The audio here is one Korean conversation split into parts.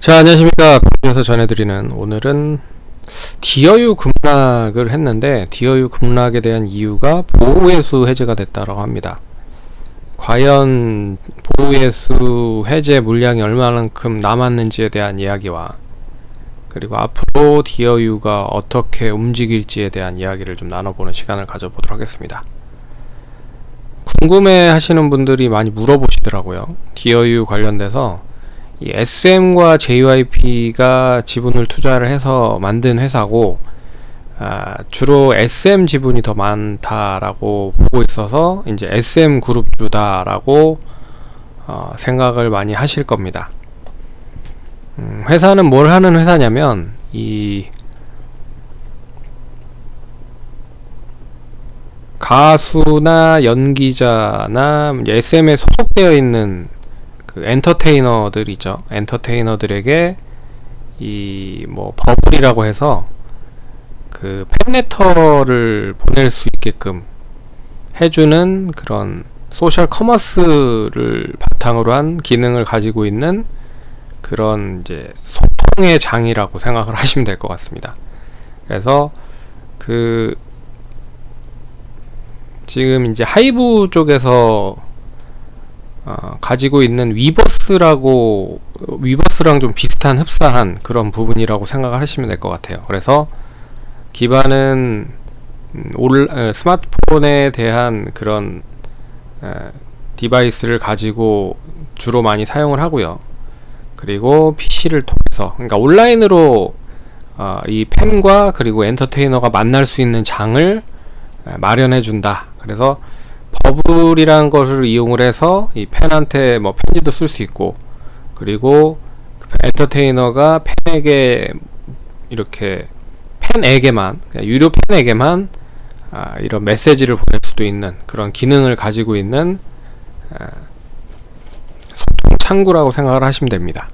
자, 안녕하십니까. 방송에서 전해드리는 오늘은 디어유 급락을 했는데 디어유 급락에 대한 이유가 보호예수 해제가 됐다고 합니다. 과연 보호예수 해제 물량이 얼마만큼 남았는지에 대한 이야기와 그리고 앞으로 디어유가 어떻게 움직일지에 대한 이야기를 좀 나눠보는 시간을 가져보도록 하겠습니다. 궁금해 하시는 분들이 많이 물어보시더라고요. 디어유 관련돼서 이 SM과 JYP가 지분을 투자를 해서 만든 회사고 주로 SM 지분이 더 많다라고 보고 있어서 이제 SM 그룹주다라고 생각을 많이 하실 겁니다. 회사는 뭘 하는 회사냐면 이 가수나 연기자나 SM에 소속되어 있는 그 엔터테이너들이죠. 엔터테이너들에게 이 뭐 버블이라고 해서 그 팬레터를 보낼 수 있게끔 해주는 그런 소셜 커머스를 바탕으로 한 기능을 가지고 있는 그런 이제 소통의 장이라고 생각을 하시면 될 것 같습니다. 그래서 그 지금 이제 하이브 쪽에서 가지고 있는 위버스랑 좀 비슷한 흡사한 그런 부분이라고 생각을 하시면 될 것 같아요. 그래서 기반은 스마트폰에 대한 그런 디바이스를 가지고 주로 많이 사용을 하고요. 그리고 PC를 통해서, 그러니까 온라인으로 이 팬과 그리고 엔터테이너가 만날 수 있는 장을 마련해 준다. 그래서 버블이라는 것을 이용을 해서 이 팬한테 뭐 편지도 쓸 수 있고, 그리고 그 엔터테이너가 팬에게 이렇게 팬에게만, 유료 팬에게만 이런 메시지를 보낼 수도 있는 그런 기능을 가지고 있는 소통 창구라고 생각을 하시면 됩니다.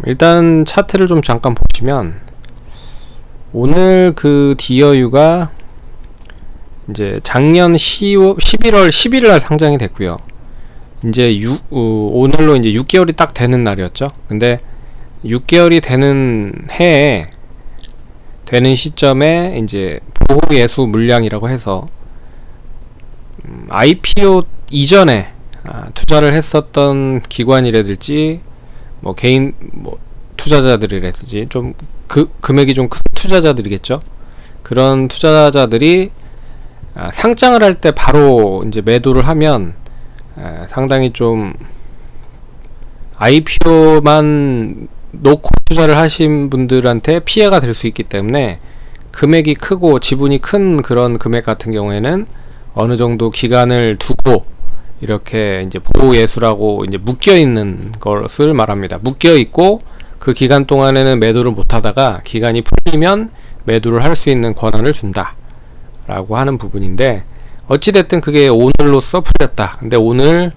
일단 차트를 좀 잠깐 보시면 오늘 그 디어유가 이제 작년 11월 11일 날 상장이 됐고요. 이제 오늘로 이제 6개월이 딱 되는 날이었죠. 근데 6개월이 되는 해에 되는 시점에 이제 보호예수 물량이라고 해서 IPO 이전에 투자를 했었던 기관이라든지 뭐 개인 뭐 투자자들이라든지 좀 금액이 좀 큰 투자자들이겠죠. 그런 투자자들이 상장을 할 때 바로 이제 매도를 하면 상당히 좀 IPO만 놓고 투자를 하신 분들한테 피해가 될 수 있기 때문에 금액이 크고 지분이 큰 그런 금액 같은 경우에는 어느 정도 기간을 두고 이렇게 이제 보호예수라고 이제 묶여 있는 것을 말합니다. 묶여 있고 그 기간 동안에는 매도를 못 하다가 기간이 풀리면 매도를 할 수 있는 권한을 준다 라고 하는 부분인데, 어찌됐든 그게 오늘로써 풀렸다. 근데 오늘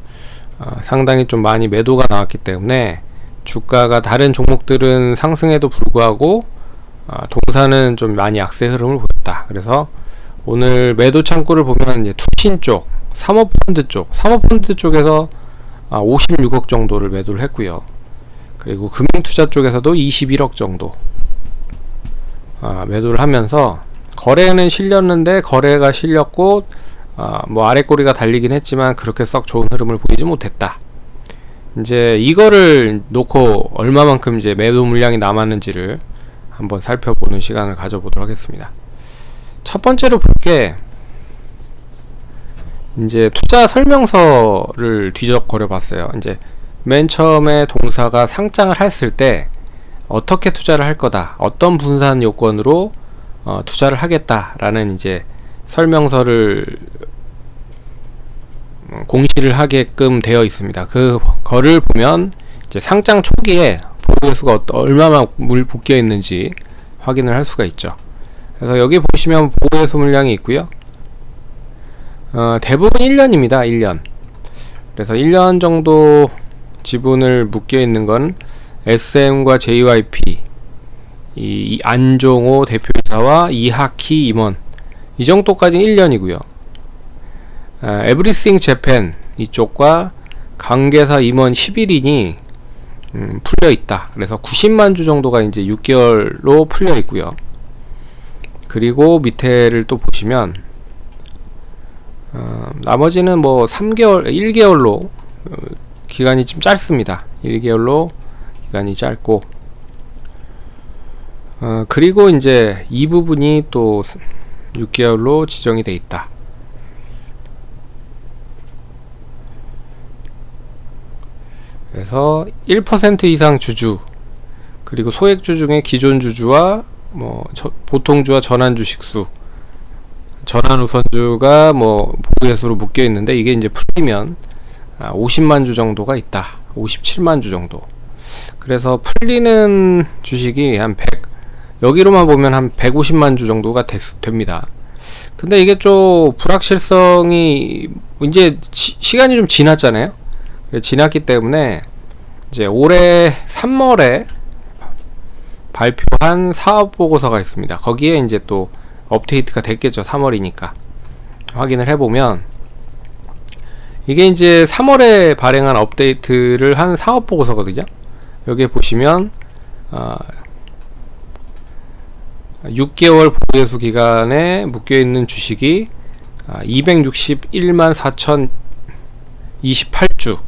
상당히 좀 많이 매도가 나왔기 때문에 주가가 다른 종목들은 상승에도 불구하고 동사는 좀 많이 약세 흐름을 보였다. 그래서 오늘 매도 창구를 보면 이제 투신 쪽, 사모펀드 쪽에서 56억 정도를 매도를 했고요. 그리고 금융투자 쪽에서도 21억 정도 매도를 하면서 거래는 실렸는데, 거래가 실렸고 뭐 아래꼬리가 달리긴 했지만 그렇게 썩 좋은 흐름을 보이지 못했다. 이제 이거를 놓고 얼마만큼 이제 매도 물량이 남았는지를 한번 살펴보는 시간을 가져보도록 하겠습니다. 첫 번째로 볼게 이제 투자 설명서를 뒤적거려 봤어요. 이제 맨 처음에 동사가 상장을 했을 때 어떻게 투자를 할 거다, 어떤 분산 요건으로 투자를 하겠다라는 이제 설명서를 공시를 하게끔 되어 있습니다. 그거를 보면 이제 상장 초기에 보호예수가 얼마나 묶여 있는지 확인을 할 수가 있죠. 그래서 여기 보시면 보호예수 물량이 있고요. 대부분 1년입니다. 1년. 그래서 1년 정도 지분을 묶여 있는 건 SM과 JYP, 이 안종호 대표이사와 이하키 임원, 이 정도까지 1년이고요. 에브리싱 재팬 이쪽과 관계사 임원 11인이 풀려 있다. 그래서 90만 주 정도가 이제 6개월로 풀려 있고요. 그리고 밑에를 또 보시면 나머지는 뭐 3개월, 1개월로 기간이 좀 짧습니다. 1개월로 기간이 짧고 그리고 이제 이 부분이 또 6개월로 지정이 돼 있다. 그래서 1% 이상 주주, 그리고 소액주 중에 기존 주주와 뭐 보통주와 전환주식수, 전환우선주가 뭐 보유수로 묶여 있는데, 이게 이제 풀리면 50만 주 정도가 있다. 57만 주 정도. 그래서 풀리는 주식이 한 100, 여기로만 보면 한 150만 주 정도가 됩니다. 근데 이게 좀 불확실성이 이제 시간이 좀 지났잖아요. 지났기 때문에 이제 올해 3월에 발표한 사업보고서가 있습니다. 거기에 이제 또 업데이트가 됐겠죠. 3월이니까 확인을 해보면 이게 이제 3월에 발행한 업데이트를 한 사업보고서거든요. 여기에 보시면 6개월 보유예수 기간에 묶여있는 주식이 261만 4,028주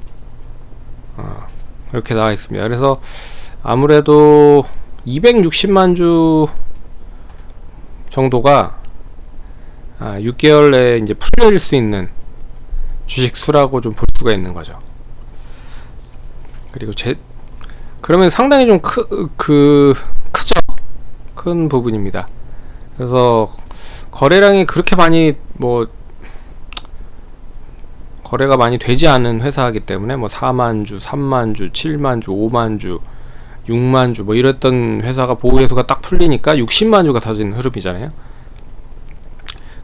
이렇게 나와 있습니다. 그래서 아무래도 260만 주 정도가 6개월 내에 이제 풀릴 수 있는 주식 수라고 좀 볼 수가 있는 거죠. 그리고 그러면 상당히 좀 크죠? 큰 부분입니다. 그래서 거래량이 그렇게 많이 거래가 많이 되지 않은 회사이기 때문에 뭐 4만 주, 3만 주, 7만 주, 5만 주, 6만 주 뭐 이랬던 회사가 보유예수가 딱 풀리니까 60만 주가 터진 흐름이잖아요.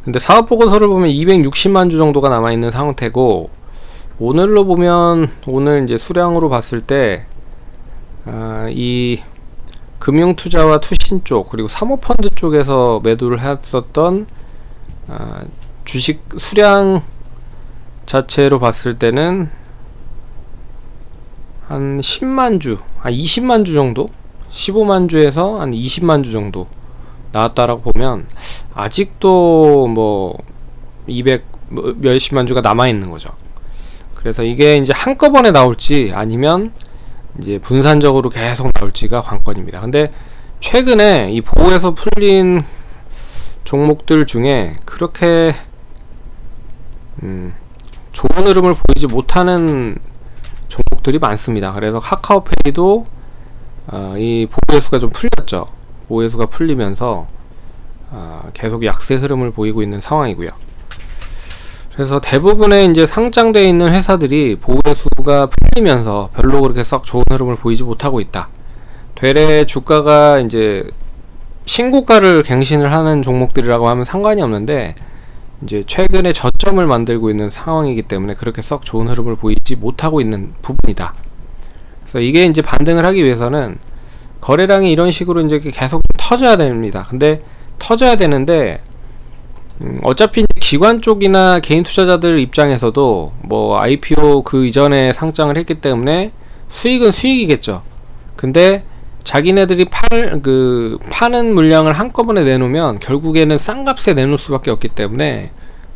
근데 사업보고서를 보면 260만 주 정도가 남아있는 상태고, 오늘로 보면 오늘 이제 수량으로 봤을 때 이 금융투자와 투신 쪽, 그리고 사모펀드 쪽에서 매도를 했었던 주식 수량 자체로 봤을 때는 한 10만 주, 한 20만 주 정도? 15만 주에서 한 20만 주 정도 나왔다라고 보면 아직도 뭐 200 몇십만 주가 남아있는 거죠. 그래서 이게 이제 한꺼번에 나올지 아니면 이제 분산적으로 계속 나올지가 관건입니다. 근데 최근에 이 보호에서 풀린 종목들 중에 그렇게 좋은 흐름을 보이지 못하는 종목들이 많습니다. 그래서 카카오페이도 이 보호예수가 좀 풀렸죠. 보호예수가 풀리면서 계속 약세 흐름을 보이고 있는 상황이고요. 그래서 대부분의 이제 상장되어 있는 회사들이 보호예수가 풀리면서 별로 그렇게 썩 좋은 흐름을 보이지 못하고 있다. 되레 주가가 이제 신고가를 갱신을 하는 종목들이라고 하면 상관이 없는데, 이제 최근에 저점을 만들고 있는 상황이기 때문에 그렇게 썩 좋은 흐름을 보이지 못하고 있는 부분이다. 그래서 이게 이제 반등을 하기 위해서는 거래량이 이런 식으로 이제 계속 터져야 됩니다. 근데 터져야 되는데 어차피 기관 쪽이나 개인 투자자들 입장에서도 뭐 IPO 그 이전에 상장을 했기 때문에 수익은 수익이겠죠. 근데 자기네들이 파는 물량을 한꺼번에 내놓으면 결국에는 싼 값에 내놓을 수밖에 없기 때문에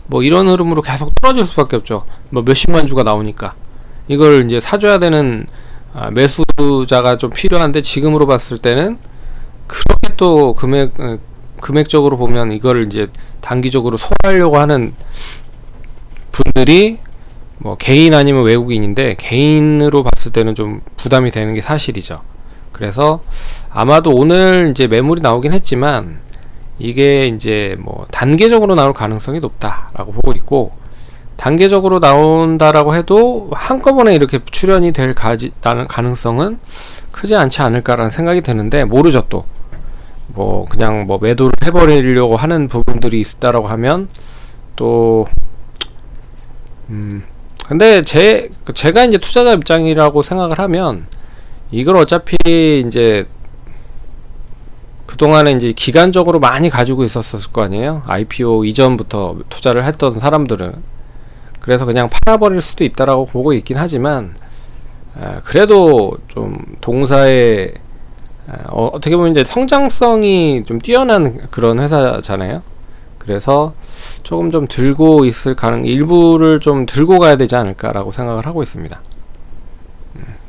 뭐 이런 흐름으로 계속 떨어질 수밖에 없죠. 뭐 몇십만 주가 나오니까 이걸 이제 사줘야 되는 매수자가 좀 필요한데, 지금으로 봤을 때는 그렇게 또 금액적으로 보면 이걸 이제 단기적으로 소화하려고 하는 분들이 뭐 개인 아니면 외국인인데, 개인으로 봤을 때는 좀 부담이 되는 게 사실이죠. 그래서 아마도 오늘 이제 매물이 나오긴 했지만 이게 이제 뭐 단계적으로 나올 가능성이 높다라고 보고 있고, 단계적으로 나온다라고 해도 한꺼번에 이렇게 출현이 될 가능성은 크지 않지 않을까라는 생각이 드는데, 모르죠. 또 뭐 그냥 뭐 매도를 해버리려고 하는 부분들이 있다라고 하면 또 근데 제가 이제 투자자 입장이라고 생각을 하면, 이걸 어차피 이제 그동안에 이제 기간적으로 많이 가지고 있었을 거 아니에요. IPO 이전부터 투자를 했던 사람들은. 그래서 그냥 팔아버릴 수도 있다라고 보고 있긴 하지만, 그래도 좀 동사의 어떻게 보면 이제 성장성이 좀 뛰어난 그런 회사잖아요. 그래서 조금 좀 들고 있을 일부를 좀 들고 가야 되지 않을까라고 생각을 하고 있습니다.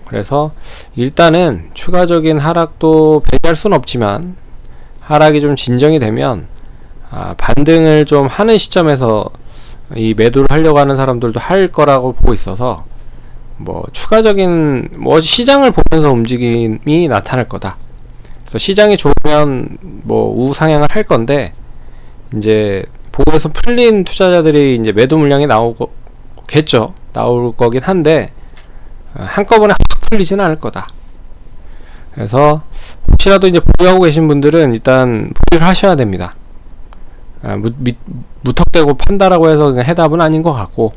그래서 일단은 추가적인 하락도 배제할 수는 없지만, 하락이 좀 진정이 되면 반등을 좀 하는 시점에서 이 매도를 하려고 하는 사람들도 할 거라고 보고 있어서, 뭐 추가적인 시장을 보면서 움직임이 나타날 거다. 그래서 시장이 좋으면 뭐 우상향을 할 건데, 이제 보고에서 풀린 투자자들이 이제 매도 물량이 나오겠죠. 나올 거긴 한데 한꺼번에 확 풀리지는 않을 거다. 그래서 혹시라도 이제 보유하고 계신 분들은 일단 보유를 하셔야 됩니다. 무턱대고 판다라고 해서 그냥 해답은 아닌 것 같고,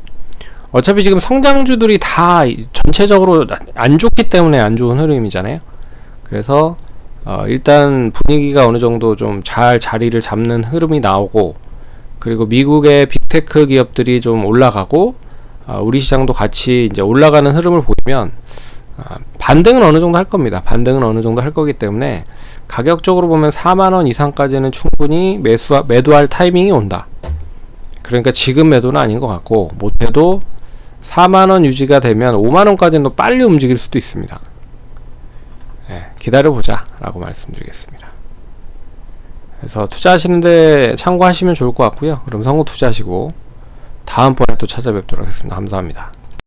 어차피 지금 성장주들이 다 전체적으로 안 좋기 때문에 안 좋은 흐름이잖아요. 그래서 일단 분위기가 어느 정도 좀 잘 자리를 잡는 흐름이 나오고, 그리고 미국의 빅테크 기업들이 좀 올라가고, 우리 시장도 같이 이제 올라가는 흐름을 보이면 반등은 어느 정도 할 겁니다. 반등은 어느 정도 할 거기 때문에 가격적으로 보면 4만원 이상까지는 충분히 매도할 타이밍이 온다. 그러니까 지금 매도는 아닌 것 같고, 못해도 4만원 유지가 되면 5만원까지는 더 빨리 움직일 수도 있습니다. 기다려보자 라고 말씀드리겠습니다. 그래서 투자하시는데 참고하시면 좋을 것 같고요. 그럼 성공 투자하시고 다음번에 또 찾아뵙도록 하겠습니다. 감사합니다.